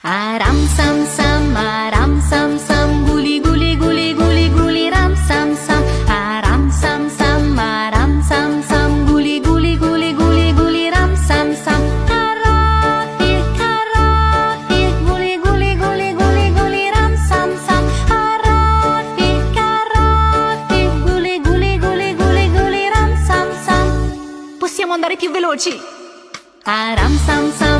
Aram sam sam, aram sam sam, guli guli guli guli guli ram sam sam. Aram sam sam, aram sam sam, guli guli guli guli guli ram sam sam. Karafi, karafi, guli guli guli guli guli ram sam sam. Karafi, karafi, guli guli guli guli guli ram sam sam. Possiamo andare più veloci? Aram sam sam.